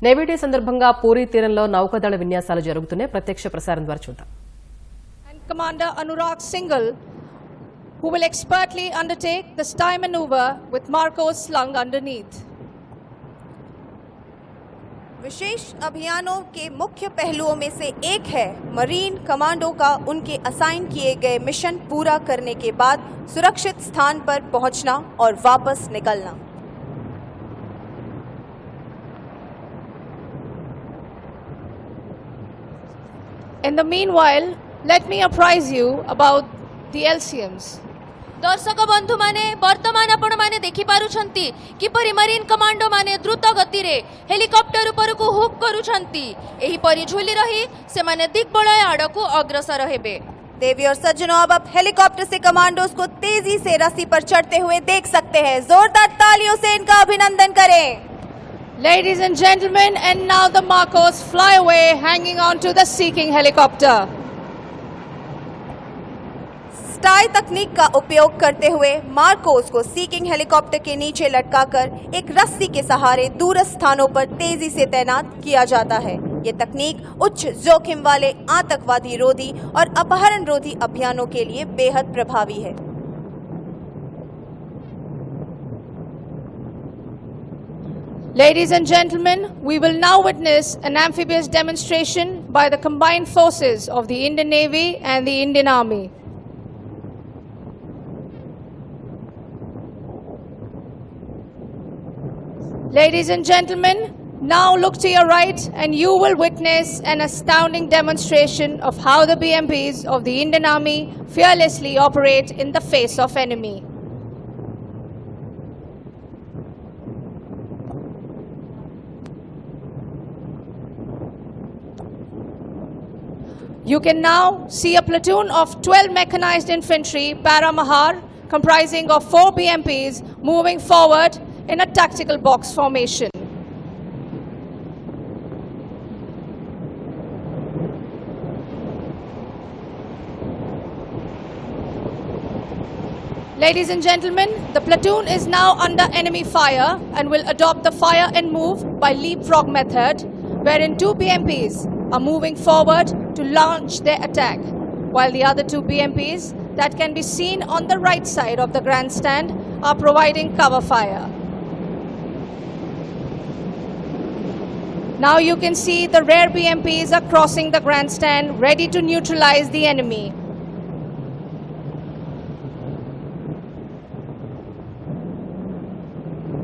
Navy day సందర్భంగా పూరీ తీరంలో నౌకాదళ విన్యాసాలు జరుగుతున్నాయి. ప్రత్యక్ష ప్రసారం ద్వారా చూద్దాం. Commander Anurag Singhal, who will expertly undertake the stye maneuver with Marcos slung underneath. विशेष अभियानों के मुख्य पहलुओं में से एक है मरीन कमांडो का उनके असाइन किए गए मिशन पूरा करने के बाद सुरक्षित स्थान पर पहुंचना और वापस निकलना. In the meanwhile, let me apprise you about the LCMs. दर्शक बंधु माने वर्तमान आपण माने देखि पारुछंती किपरि मरीन कमांडो माने द्रुत गति रे हेलिकॉप्टर ऊपर को हुक करूछंती. एही परि झुली रही से माने दिग्बलय आड़कू अग्रसर हेबे. देवी और सज्जनों, अब आप हेलीकॉप्टर से कमांडोज को तेजी से रस्सी पर चढ़ते हुए देख सकते हैं. जोरदार तालियों से इनका अभिनंदन करें. Ladies and gentlemen, and now the Marcos fly away hanging on to the Sea-King helicopter. स्टाई तकनीक का उपयोग करते हुए मार्कोस को सी-किंग हेलीकॉप्टर के नीचे लटकाकर एक रस्सी के सहारे दूरस्थ स्थानों पर तेजी से तैनात किया जाता है. ये तकनीक उच्च जोखिम वाले आतंकवादी रोधी और अपहरण रोधी अभियानों के लिए बेहद प्रभावी है. Ladies and gentlemen, we will now witness an amphibious demonstration by the combined forces of the Indian Navy and the Indian Army. Ladies and gentlemen, now look to your right and you will witness an astounding demonstration of how the BMPs of the Indian Army fearlessly operate in the face of enemy. You can now see a platoon of 12 mechanized infantry Paramahar comprising of 4 BMPs moving forward in a tactical box formation. Ladies and gentlemen, the platoon is now under enemy fire and will adopt the fire and move by leapfrog method, wherein 2 BMPs are moving forward to launch their attack, while the other 2 BMPs that can be seen on the right side of the grandstand are providing cover fire. Now you can see the rear BMPs are crossing the grandstand, ready to neutralize the enemy.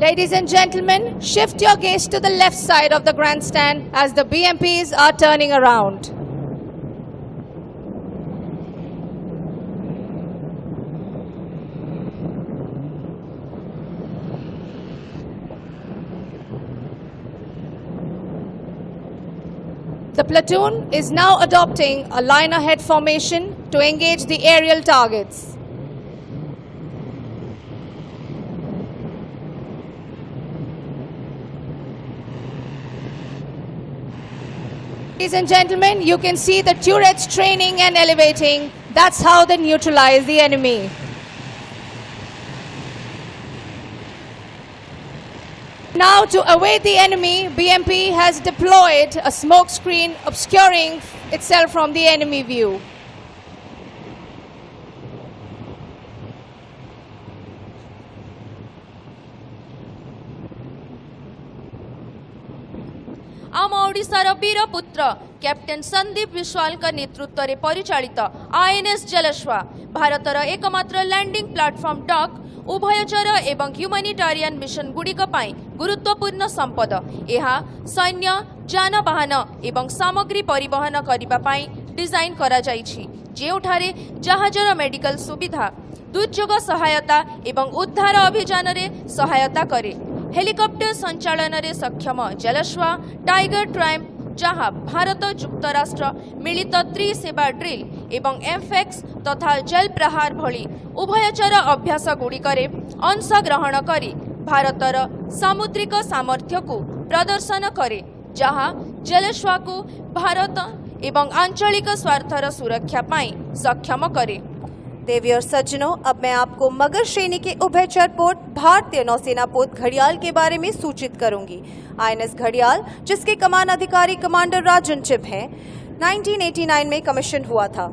Ladies and gentlemen, shift your gaze to the left side of the grandstand as the BMPs are turning around. The platoon is now adopting a line ahead formation to engage the aerial targets. Ladies and gentlemen, you can see the turrets training and elevating. That's how they neutralize the enemy. Now, to await the enemy, BMP has deployed a smoke screen obscuring itself from the enemy view. आम ओडिशार वीर पुत्र captain Sandeep Vishwal का नेतृत्व रे परिचालित INS जलश्वा भारतर एकमात्र landing platform dock उभयचर एवं ह्यूमैनिटेरियन मिशन गुड़िक गुरुत्वपूर्ण संपद. यह सैन्य जानवाहन एवं सामग्री परिवहन करने डिजाइन करा जाइछि, जेउठारे जहाजर मेडिकल सुविधा, दुर्योग सहायता एवं उद्धार अभियान रे सहायता करे. हेलिकॉप्टर संचालन रे सक्षम जलश्वा टाइगर ट्राइम, जहां भारत युक्तराष्ट्र मिलित त्रिसेवा ड्रिल एवं एमफेक्स तथा जल प्रहार भली उभयचर अभ्यास गुड़िकरे अंश ग्रहण करी भारतर सामुद्रिक सामर्थ्य को प्रदर्शन करे, जहां जलश्वा को भारत एवं आंचलिक स्वार्थर सुरक्षा पाई सक्षम करे. देवी और सज्जनों, अब मैं आपको मगर श्रेणी के उभयचर पोत भारतीय नौसेना पोत घड़ियाल के बारे में सूचित करूंगी। INS घड़ियाल, जिसके कमान अधिकारी कमांडर राजन चिब हैं, 1989 में कमीशन हुआ था।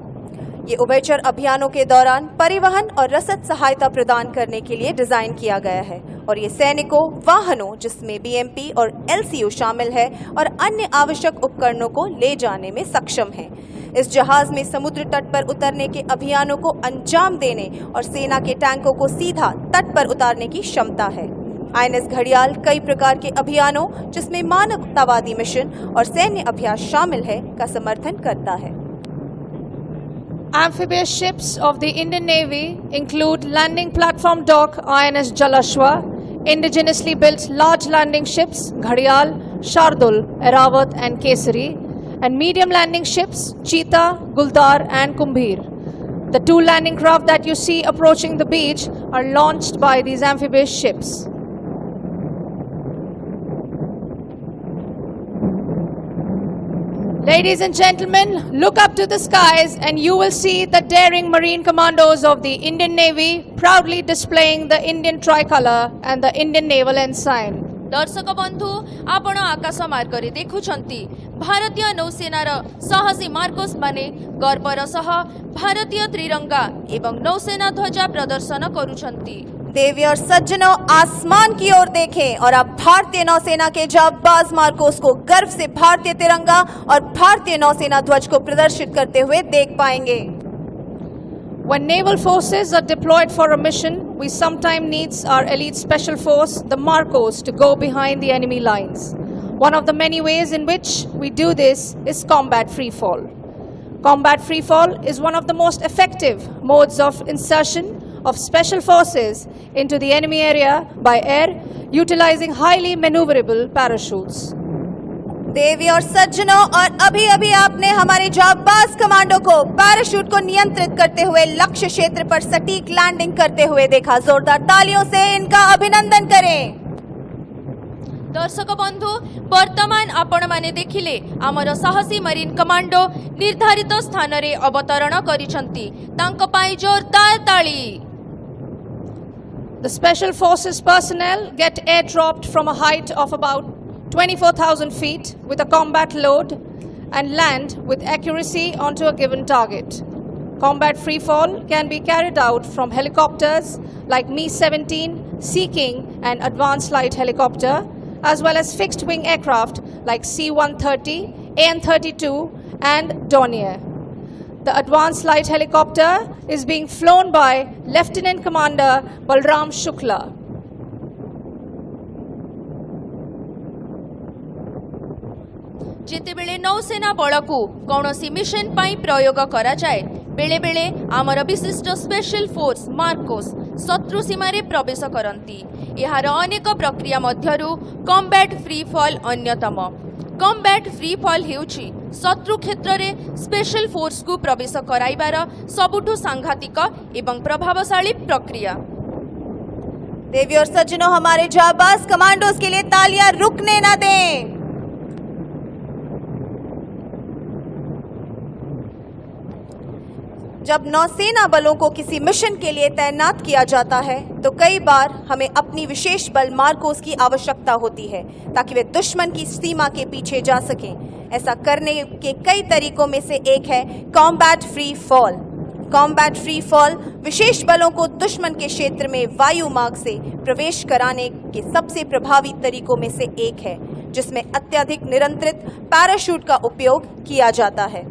ये उभयचर अभियानों के दौरान परिवहन और रसद सहायता प्रदान करने के लिए डिजाइन किया गया है और ये सैनिकों, वाहनों जिसमें BMP और LCU शामिल है और अन्य आवश्यक उपकरणों को ले जाने में सक्षम है। इस जहाज में समुद्र तट पर उतरने के अभियानों को अंजाम देने और सेना के टैंकों को सीधा तट पर उतारने की क्षमता है। INS घड़ियाल कई प्रकार के अभियानों, जिसमें मानवतावादी मिशन और सैन्य अभ्यास शामिल है, का समर्थन करता है। Amphibious ships of the Indian Navy include landing platform dock INS Jalashwa, indigenously built large landing ships Ghadial, Shardul, Eravat and Kesari, and medium landing ships Cheetah, Guldar and Kumbhir. The 2 landing craft that you see approaching the beach are launched by these amphibious ships. Ladies and gentlemen, look up to the skies and you will see the daring marine commandos of the Indian Navy proudly displaying the Indian tricolor and the Indian naval ensign. दर्शक बंधु, आपण आकाश मार्गरे देखुछंती भारतीय नौसेनार साहसी Marcos माने गर्वर सह भारतीय त्रिरंगा एवं नौसेना ध्वजा प्रदर्शन करुछंती। देवी और सज्जनों, आसमान की ओर देखें और आप भारतीय नौसेना के जाबाज मार्कोस को गर्व से भारतीय तिरंगा और भारतीय नौसेना ध्वज को प्रदर्शित करते हुए देख पाएंगे। When naval forces are deployed for a mission, we sometimes need our elite special force, the Marcos, to go behind the enemy lines. One of the many ways in which we do this is combat free fall. Combat free fall is one of the most effective modes of insertion of special forces into the enemy area by air, utilizing highly maneuverable parachutes. देवी और सज्जनों, और अभी अभी आपने हमारे जाबाज commando को parachute को नियंत्रित करते हुए लक्ष्य क्षेत्र पर सटीक लैंडिंग करते हुए देखा। जोरदार तालियों से इनका अभिनंदन करें। दर्शक बंधु, वर्तमान आपण माने देखिले आमर साहसी मरीन कमांडो निर्धारित स्थान रे अवतरण करिसंती। तांको पाई जोरदार ताली। The special forces personnel get airdropped from a height of about 24,000 feet with a combat load and land with accuracy onto a given target. Combat free fall can be carried out from helicopters like Mi-17, Sea King and Advanced Light Helicopter, as well as fixed wing aircraft like C-130, AN-32 and Dornier. The Advanced Light Helicopter is being flown by Lieutenant Commander Balram Shukla. जेतेबेले नौसेना बळकु कौनसी mission पाई प्रयोग करा जाए, बेले बेले आमर विशिष्ट special force Marcos शत्रु सीमारे प्रवेश करती। यार अनेक प्रक्रिया मध्यरु कॉम्बैट फ्री फॉल अन्यतम। कॉम्बैट फ्री फॉल हेउछि शत्रु क्षेत्र रे स्पेशल फोर्स को प्रवेश कराइबार सबुठु सांघातिक एवं प्रभावशाली प्रक्रिया। देवी और सज्जनों, हमारे जाबाज कमांडोज के लिए तालियां रुकने ना दें। जब नौसेना बलों को किसी मिशन के लिए तैनात किया जाता है तो कई बार हमें अपनी विशेष बल मार्कोस की आवश्यकता होती है ताकि वे दुश्मन की सीमा के पीछे जा सकें। ऐसा करने के कई तरीकों में से एक है combat free fall. Combat free fall विशेष बलों को दुश्मन के क्षेत्र में वायु मार्ग से प्रवेश कराने के सबसे प्रभावी तरीकों में से एक है, जिसमें अत्यधिक नियंत्रित पैराशूट का उपयोग किया जाता है।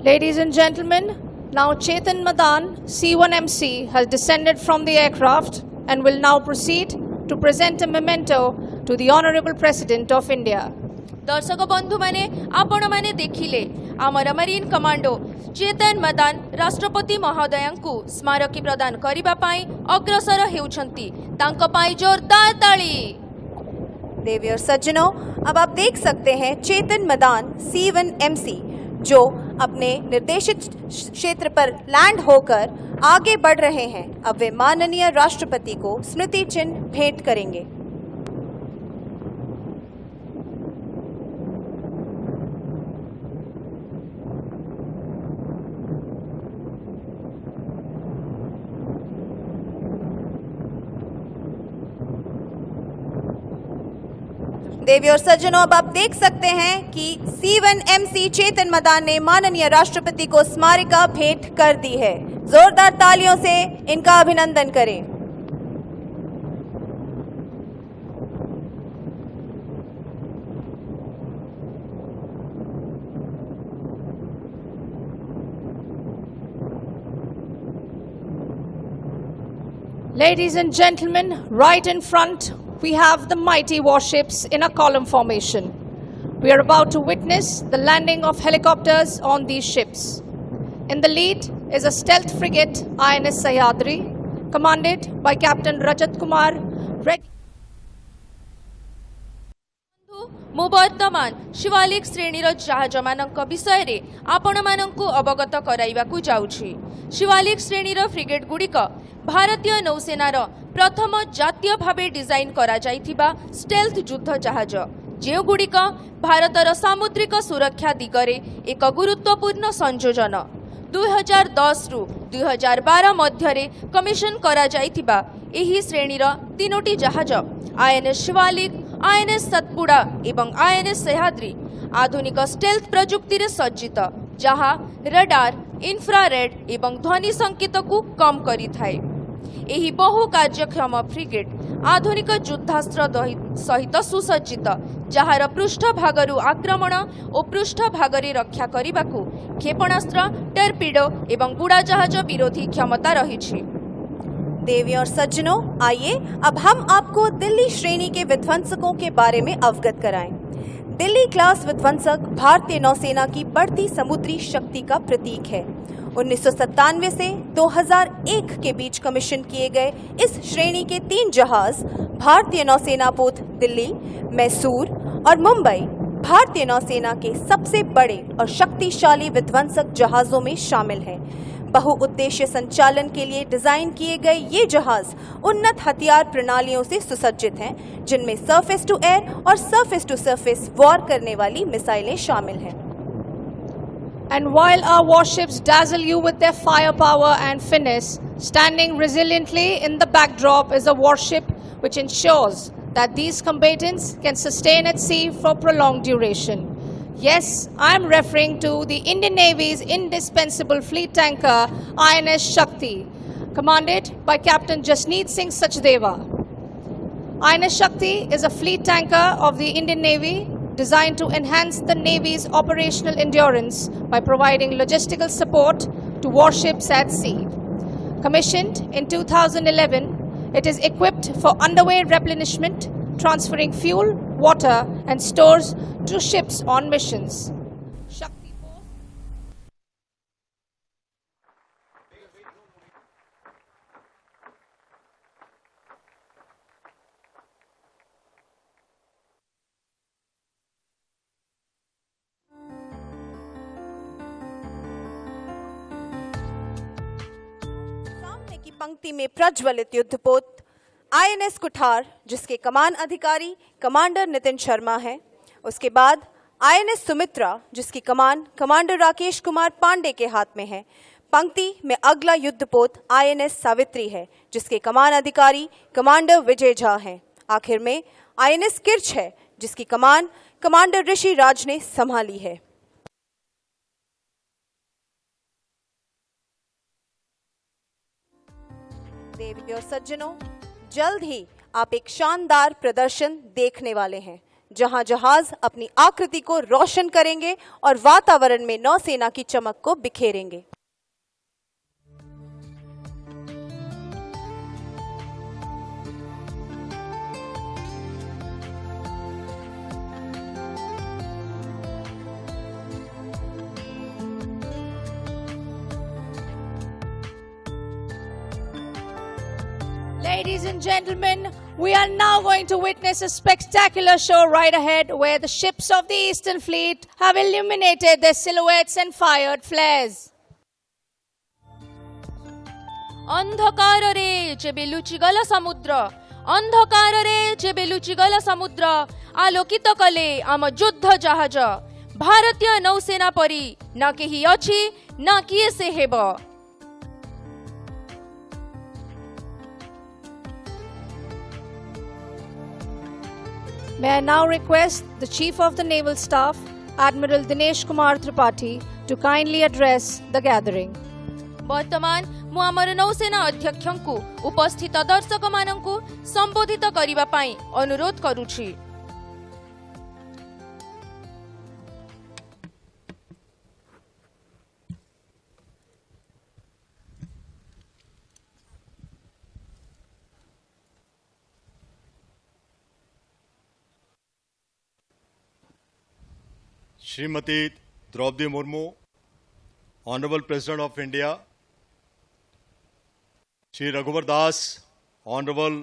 Ladies and gentlemen, now Chetan Madan, C-1MC, has descended from the aircraft and will now proceed to present a memento to the Honorable President of India. दर्शक बंधु माने आपण माने देखिले आमर मरीन कमांडो चेतन मदान राष्ट्रपति महोदयंकु स्मारकी प्रदान करिबा पाई अग्रसर हेउछंती। तांको पाई जोरदार ताली। देवी और सज्जनों, अब आप देख सकते हैं चेतन मदान C-1MC जो अपने निर्देशित क्षेत्र पर लैंड होकर आगे बढ़ रहे हैं। अब वे माननीय राष्ट्रपति को स्मृति चिन्ह भेंट करेंगे। देवी और सज्जनों, अब आप देख सकते हैं कि C1MC चेतन मदान ने माननीय राष्ट्रपति को स्मारिका भेंट कर दी है। जोरदार तालियों से इनका अभिनंदन करें। Ladies and gentlemen, right in front, we have the mighty warships in a column formation. We are about to witness the landing of helicopters on these ships. In the lead is a stealth frigate INS Sahyadri, commanded by Captain Rajat Kumar. ମୁଁ ବର୍ତ୍ତମାନ ଶିବାଲିକ ଶ୍ରେଣୀର ଜାହାଜମାନଙ୍କ ବିଷୟରେ ଆପଣମାନଙ୍କୁ ଅବଗତ କରାଇବାକୁ ଯାଉଛି। ଶିବାଲିକ ଶ୍ରେଣୀର frigate ଗୁଡ଼ିକ ଭାରତୀୟ ନୌସେନାର ପ୍ରଥମ ଜାତୀୟ ଭାବେ ଡିଜାଇନ କରାଯାଇଥିବା ଷ୍ଟେଲ୍ଥ ଯୁଦ୍ଧ ଜାହାଜ, ଯେଉଁଗୁଡ଼ିକ ଭାରତର ସାମୁଦ୍ରିକ ସୁରକ୍ଷା ଦିଗରେ ଏକ ଗୁରୁତ୍ୱପୂର୍ଣ୍ଣ ସଂଯୋଜନ। 2010ରୁ 2012 ମଧ୍ୟରେ କମିଶନ କରାଯାଇଥିବା ଏହି ଶ୍ରେଣୀର ତିନୋଟି ଜାହାଜ INS ଶିବାଲିକ, INS ସତପୁଡ଼ା ଏବଂ INS ସହ୍ୟାଦ୍ରୀ ଆଧୁନିକ ଷ୍ଟେଲ୍ଥ ପ୍ରଯୁକ୍ତିରେ ସଜ୍ଜିତ, ଯାହା ରଡାର, ଇନଫ୍ରାରେଡ୍ ଏବଂ ଧ୍ୱନି ସଂକେତକୁ କମ୍ କରିଥାଏ। ଏହି ବହୁ କାର୍ଯ୍ୟକ୍ଷମ ଫ୍ରିଗେଟ୍ ଆଧୁନିକ ଯୁଦ୍ଧାସ୍ତ୍ର ସହିତ ସୁସଜ୍ଜିତ, ଯାହାର ପୃଷ୍ଠଭାଗରୁ ଆକ୍ରମଣ ଓ ପୃଷ୍ଠଭାଗରେ ରକ୍ଷା କରିବାକୁ କ୍ଷେପଣାସ୍ତ୍ର, ଟର୍ପିଡୋ ଏବଂ ବୁଡ଼ାଜାହାଜ ବିରୋଧୀ କ୍ଷମତା ରହିଛି। देवी और सज्जनों, आइए अब हम आपको दिल्ली श्रेणी के विध्वंसकों के बारे में अवगत कराएं। दिल्ली क्लास विध्वंसक भारतीय नौसेना की बढ़ती समुद्री शक्ति का प्रतीक है। 1997 से 2001 के बीच कमीशन किए गए इस श्रेणी के 3 जहाज भारतीय नौसेना पोत दिल्ली, मैसूर और मुंबई भारतीय नौसेना के सबसे बड़े और शक्तिशाली विध्वंसक जहाजों में शामिल हैं। बहुउद्देश्य संचालन के लिए डिजाइन किए गए ये जहाज उन्नत हथियार प्रणालियों से सुसज्जित हैं, जिनमें सरफेस टू एयर और सरफेस टू सरफेस वॉर करने वाली मिसाइलें शामिल हैं। And while our warships dazzle you with their firepower and finesse, standing resiliently in the backdrop is a warship which ensures that these combatants can sustain at sea for prolonged duration. Yes, I am referring to the Indian Navy's indispensable fleet tanker INS Shakti, commanded by Captain Jasneet Singh Sachdeva. INS Shakti is a fleet tanker of the Indian Navy designed to enhance the Navy's operational endurance by providing logistical support to warships at sea. Commissioned in 2011, it is equipped for underway replenishment, transferring fuel, water and stores to ships on missions. Shakti Force. सामने की पंक्ति में प्रज्वलित युद्धपोत INS कुठार, जिसके कमान अधिकारी commander Nitin Sharma हैं। उसके बाद INS सुमित्रा, जिसकी कमान कमांडर राकेश कुमार पांडे के हाथ में है। पंक्ति में अगला युद्धपोत INS सावित्री है, जिसके कमान अधिकारी कमांडर विजय झा हैं। आखिर में INS किर्च है, जिसकी कमान कमांडर ऋषि राज ने संभाली है। देवी और सज्जनों, जल्द ही आप एक शानदार प्रदर्शन देखने वाले हैं, जहां जहाज अपनी आकृति को रोशन करेंगे और वातावरण में नौसेना की चमक को बिखेरेंगे। Ladies and gentlemen, we are now going to witness a spectacular show right ahead where the ships of the Eastern Fleet have illuminated their silhouettes and fired flares. ଅନ୍ଧକାରରେ ଯେବେ ଲୁଚିଗଲା ସମୁଦ୍ର, ଅନ୍ଧକାରରେ ଯେବେ ଲୁଚିଗଲା ସମୁଦ୍ର, ଆଲୋକିତ କଲେ ଆମ ଯୁଦ୍ଧ ଜାହାଜ। ଭାରତୀୟ ନୌସେନା ପରି ନା କେହି ଅଛି ନା କିଏ ସେ ହେବ। May I now request the Chief of the Naval Staff, Admiral Dinesh Kumar Tripathi, to kindly address the gathering. वर्तमान मु आमर नौसेना अध्यक्षଙ୍କୁ उपस्थित दर्शक मानଙ୍କୁ संबोधित करिबा पई अनुरोध करूछि। Shrimati Draupadi Murmu, Honorable President of India, Shri Raghuvar Das, Honorable